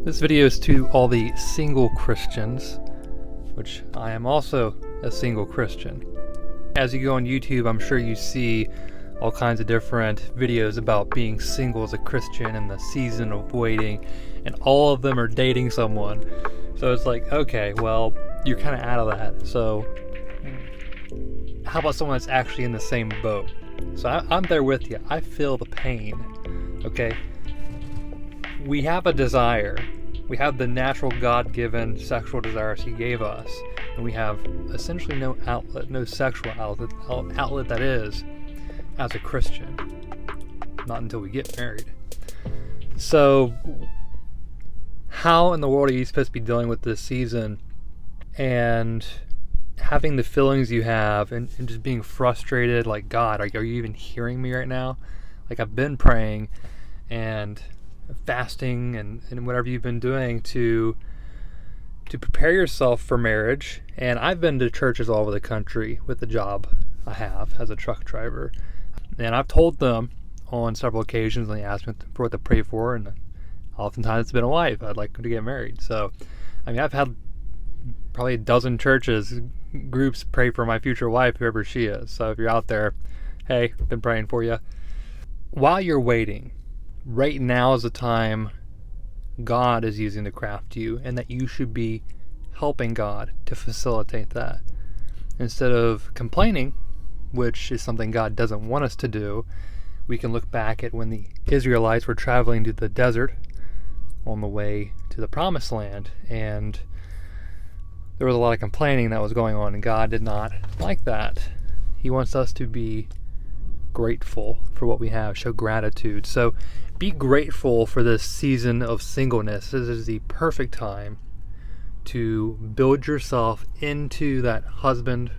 This video is to all the single Christians, which I am also a single Christian. As you go on YouTube, I'm sure you see all kinds of different videos about being single as a Christian and the season of waiting, and all of them are dating someone. So it's like, okay, well, you're kind of out of that. So how about someone that's actually in the same boat? So I'm there with you. I feel the pain, okay? We have a desire. We have the natural God-given sexual desires He gave us, and we have essentially no outlet, no sexual outlet that is, as a Christian. Not until we get married. So, how in the world are you supposed to be dealing with this season and having the feelings you have and just being frustrated, like, God, are you even hearing me right now? Like, I've been praying and fasting and whatever you've been doing to prepare yourself for marriage. And I've been to churches all over the country with the job I have as a truck driver, and I've told them on several occasions, and they asked me for what to pray for, and oftentimes it's been a wife. I'd like to get married. So I mean, I've had probably a dozen churches, groups pray for my future wife, whoever she is. So if you're out there, hey, I've been praying for you. While you're waiting, right now is the time God is using to craft you, and that you should be helping God to facilitate that. Instead of complaining, which is something God doesn't want us to do, we can look back at when the Israelites were traveling to the desert on the way to the promised land, and there was a lot of complaining that was going on, and God did not like that. He wants us to be grateful for what we have, show gratitude. So be grateful for this season of singleness. This is the perfect time to build yourself into that husband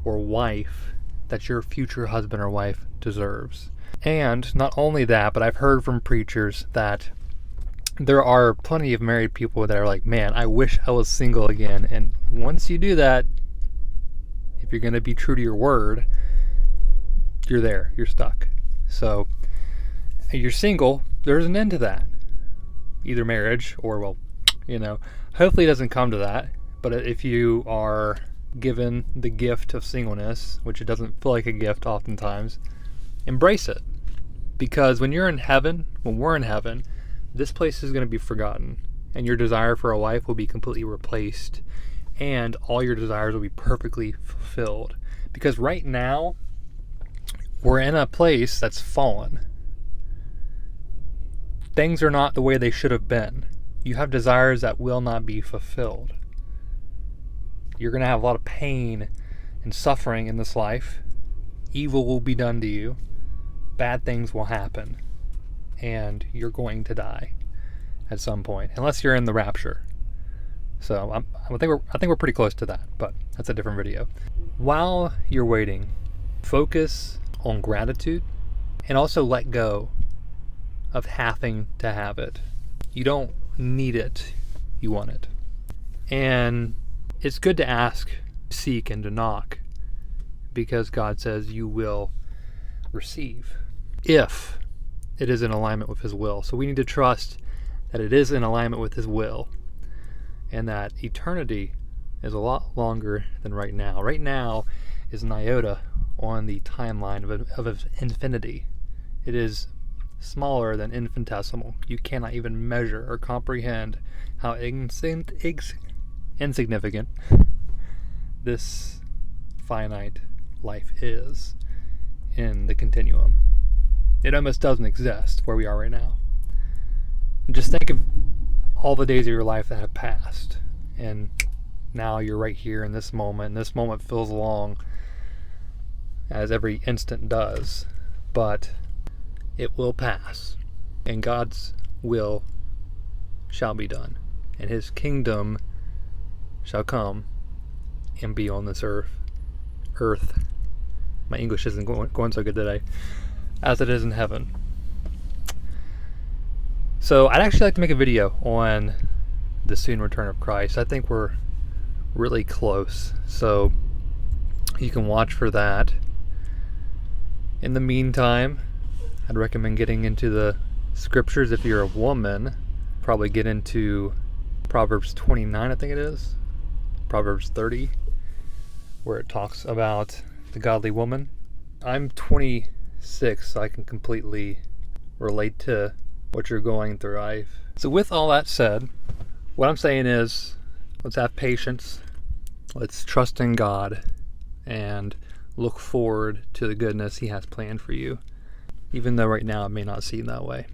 or wife that your future husband or wife deserves. And not only that, but I've heard from preachers that there are plenty of married people that are like, man, I wish I was single again. And once you do that, if you're going to be true to your word, you're there, you're stuck. So you're single, there's an end to that. Either marriage or, well, hopefully it doesn't come to that. But if you are given the gift of singleness, which it doesn't feel like a gift oftentimes, embrace it. Because when we're in heaven, this place is going to be forgotten, and your desire for a wife will be completely replaced, and all your desires will be perfectly fulfilled. Because right now, we're in a place that's fallen. Things are not the way they should have been. You have desires that will not be fulfilled. You're going to have a lot of pain and suffering in this life. Evil will be done to you. Bad things will happen. And you're going to die at some point, unless you're in the rapture. So I think we're pretty close to that, but that's a different video. While you're waiting, focus on gratitude, and also let go of having to have it. You don't need it, you want it. And it's good to ask, seek, and to knock, because God says you will receive if it is in alignment with His will. So we need to trust that it is in alignment with His will, and that eternity is a lot longer than right now. Right now is an iota on the timeline of infinity. It is smaller than infinitesimal. You cannot even measure or comprehend how insignificant this finite life is in the continuum. It almost doesn't exist where we are right now. And just think of all the days of your life that have passed, and now you're right here in this moment, and this moment feels long, as every instant does, but it will pass, and God's will shall be done, and His kingdom shall come and be on this earth. My English isn't going so good today, as it is in heaven. So I'd actually like to make a video on the soon return of Christ. I think we're really close, so you can watch for that. In the meantime, I'd recommend getting into the scriptures if you're a woman, probably get into Proverbs 29, I think it is, Proverbs 30, where it talks about the godly woman. I'm 26, so I can completely relate to what you're going through. So with all that said, what I'm saying is, let's have patience, let's trust in God, and look forward to the goodness He has planned for you, even though right now it may not seem that way.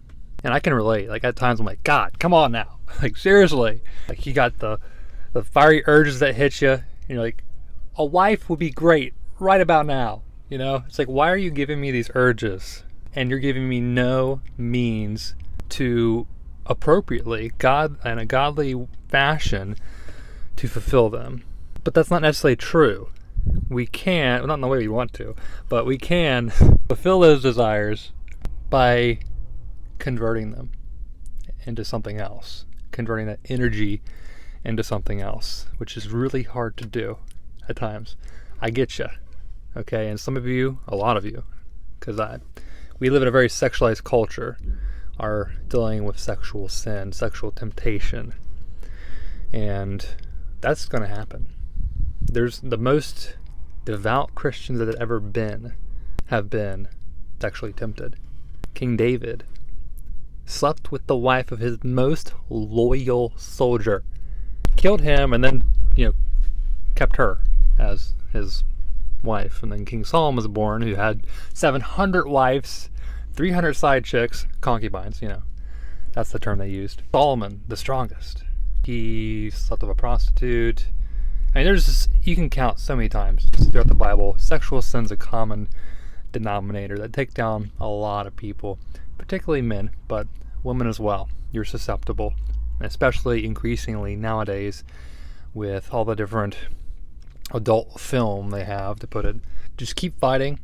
And I can relate. Like, at times I'm like, God, come on now. Like, seriously. Like, you got the fiery urges that hit you, and you're like, a wife would be great right about now. You know, it's like, why are you giving me these urges? And you're giving me no means to appropriately, in a godly fashion, to fulfill them. But that's not necessarily true. We can, well, not in the way we want to, but we can fulfill those desires by converting them into something else, converting that energy into something else, which is really hard to do at times. I get you, okay? And some of you, a lot of you, because we live in a very sexualized culture, are dealing with sexual sin, sexual temptation, and that's going to happen. There's the most devout Christians that have been sexually tempted. King David slept with the wife of his most loyal soldier, killed him, and then, kept her as his wife. And then King Solomon was born, who had 700 wives, 300 side chicks, concubines, that's the term they used. Solomon, the strongest. He slept with a prostitute. I mean, you can count so many times throughout the Bible. Sexual sin's a common denominator that take down a lot of people, particularly men, but women as well. You're susceptible, especially increasingly nowadays with all the different adult film they have, to put it. Just keep fighting,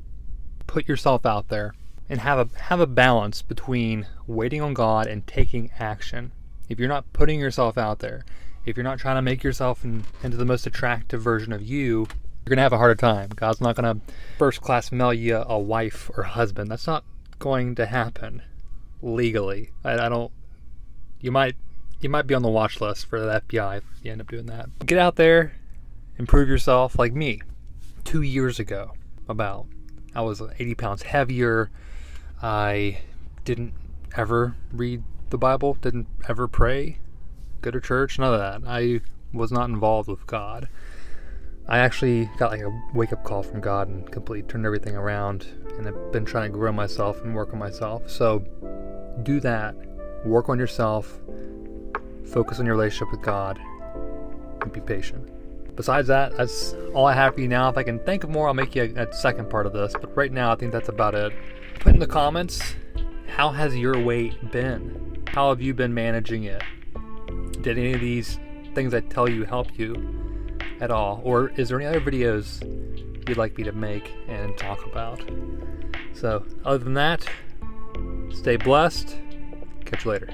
put yourself out there, and have a balance between waiting on God and taking action. If you're not putting yourself out there, if you're not trying to make yourself into the most attractive version of you, you're going to have a harder time. God's not going to first class mail you a wife or husband. That's not going to happen legally. You might be on the watch list for the FBI if you end up doing that. Get out there, improve yourself. Like me, 2 years ago, I was 80 pounds heavier. I didn't ever read the Bible, didn't ever pray, go to church, none of that. I was not involved with God. I actually got like a wake-up call from God and completely turned everything around, and I've been trying to grow myself and work on myself. So do that. Work on yourself. Focus on your relationship with God, and be patient. Besides that, that's all I have for you now. If I can think of more, I'll make you a second part of this. But right now, I think that's about it. Put in the comments, how has your weight been? How have you been managing it? Did any of these things I tell you help you at all? Or is there any other videos you'd like me to make and talk about? So, other than that, stay blessed. Catch you later.